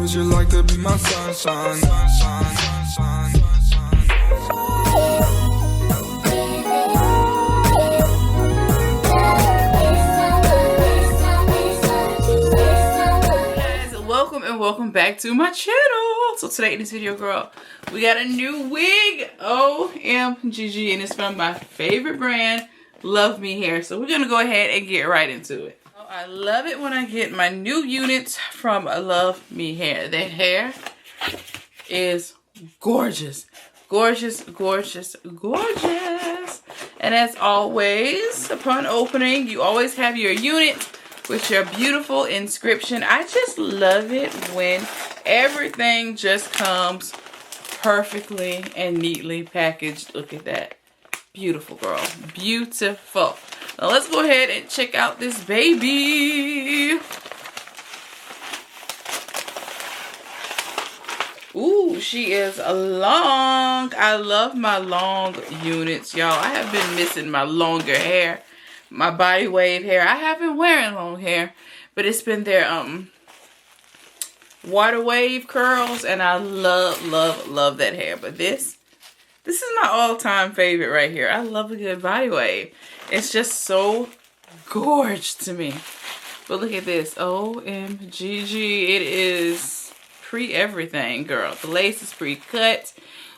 Would you like to be my sunshine? Sunshine, sunshine, sunshine. Welcome and welcome back to my channel. So today in this video, girl, we got a new wig. OMGG, and it's from my favorite brand, LuvMe hair. So we're gonna go ahead and get right into it. Oh, I love it when I get my new units from LuvMe hair. Their hair is gorgeous. Gorgeous, gorgeous, gorgeous. And as always, upon opening, you always have your unit with your beautiful inscription. I just love it when everything just comes perfectly and neatly packaged. Look at that. Beautiful, girl. Beautiful. Now let's go ahead and check out this baby. Ooh, she is long. I love my long units, y'all. I have been missing my longer hair. My body wave hair. I have been wearing long hair, but it's been their water wave curls, and I love, love, love that hair. But this is my all-time favorite right here. I love a good body wave. It's just so gorgeous to me. But look at this. OMGG. It is pre-everything, girl. The lace is pre-cut.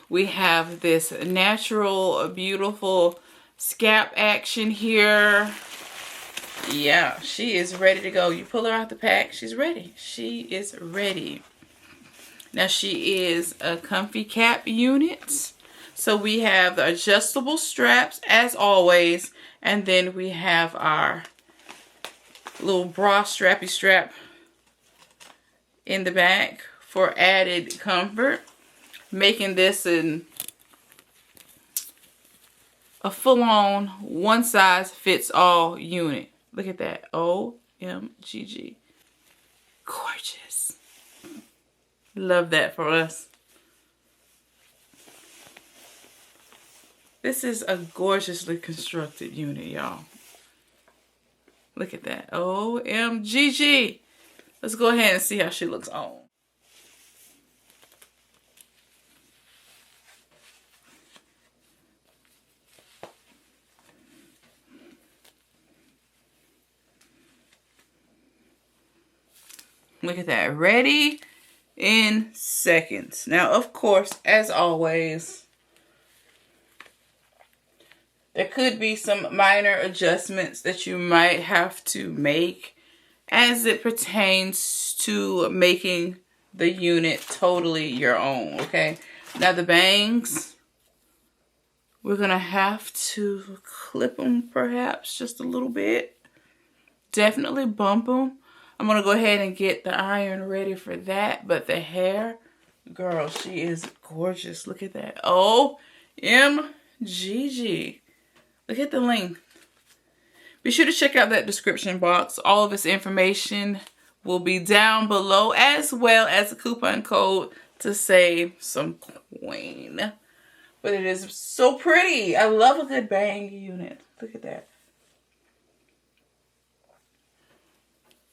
We have this natural, beautiful scalp action here. Yeah, she is ready to go. You pull her out the pack, she's ready. She is ready. Now she is a comfy cap unit. So we have the adjustable straps as always, and then we have our little bra strappy strap in the back for added comfort, making this a full-on one-size-fits-all unit. Look at that. OMGG. Gorgeous. Love that for us. This is a gorgeously constructed unit, y'all. Look at that. OMGG. Let's go ahead and see how she looks on. Look at that. Ready in seconds. Now, of course, as always, there could be some minor adjustments that you might have to make as it pertains to making the unit totally your own, okay? Now, the bangs, we're going to have to clip them perhaps just a little bit. Definitely bump them. I'm going to go ahead and get the iron ready for that. But the hair, girl, she is gorgeous. Look at that. OMGG. Look at the length. Be sure to check out that description box. All of this information will be down below, as well as a coupon code to save some coin. But it is so pretty. I love a good bang unit. Look at that.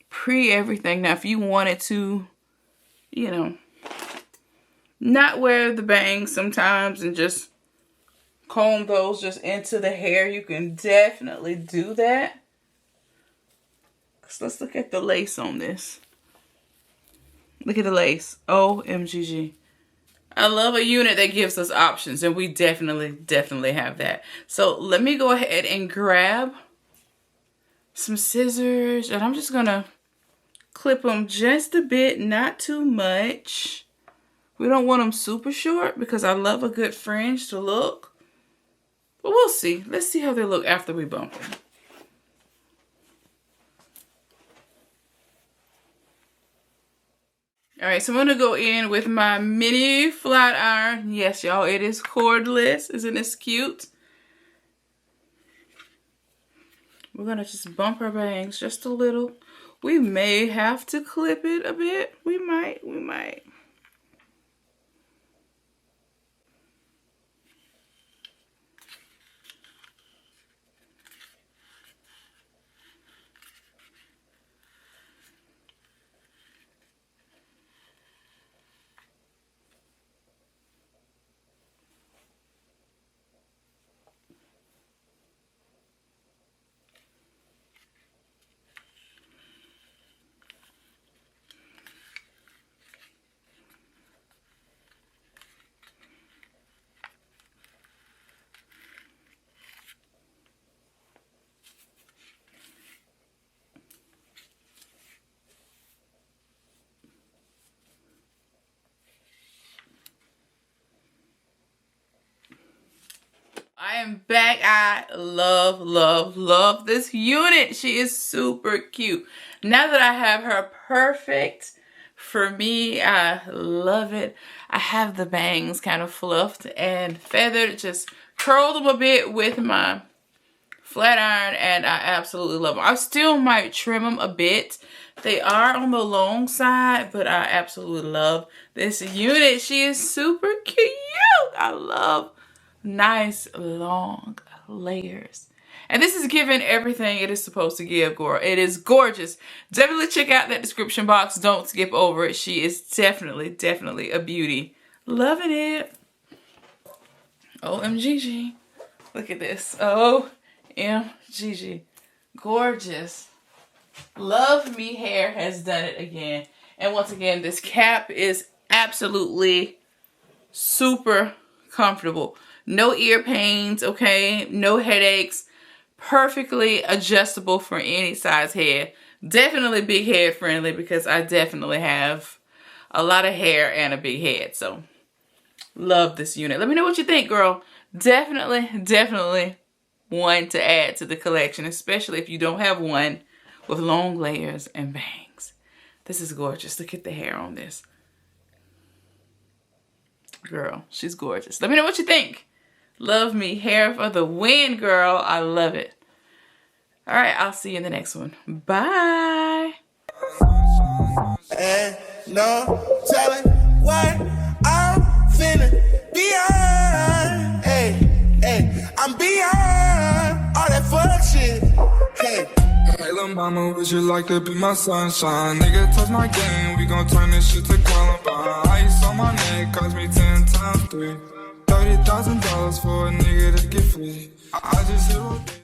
Pre-everything. Now, if you wanted to, you know, not wear the bangs sometimes and just comb those just into the hair, you can definitely do that. So let's look at the lace on this. Look at the lace. OMGG. I love a unit that gives us options, and we definitely have that. So let me go ahead and grab some scissors, and I'm just gonna clip them just a bit, not too much. We don't want them super short because I love a good fringe to look. But we'll see. Let's see how they look after we bump them. Alright, so I'm going to go in with my mini flat iron. Yes, y'all, it is cordless. Isn't this cute? We're going to just bump our bangs just a little. We may have to clip it a bit. We might. I am back. I love, love, love this unit. She is super cute. Now that I have her perfect for me, I love it. I have the bangs kind of fluffed and feathered, just curled them a bit with my flat iron, and I absolutely love them. I still might trim them a bit. They are on the long side, but I absolutely love this unit. She is super cute. I love nice long layers. And this is giving everything it is supposed to give, girl. It is gorgeous. Definitely check out that description box. Don't skip over it. She is definitely, definitely a beauty. Loving it. OMGG. Look at this. OMGG. Gorgeous. LuvMe hair has done it again. And once again, this cap is absolutely super comfortable. No ear pains, okay? No headaches. Perfectly adjustable for any size head. Definitely big head friendly because I definitely have a lot of hair and a big head. So, love this unit. Let me know what you think, girl. Definitely, definitely one to add to the collection, especially if you don't have one with long layers and bangs. This is gorgeous. Look at the hair on this. Girl, she's gorgeous. Let me know what you think. LuvMe hair for the win, girl. I love it. All right, I'll see you in the next one. Bye. And no telling what I'm finna beyond. Hey, hey, I'm beyond all that fuck shit. Hey. Hey, lil' mama, would you like to be my sunshine? Nigga, touch my game, we gon' turn this shit to Columbine. Ice on my neck, cost me 10 times 3. $30,000 for a nigga to get free. I just hit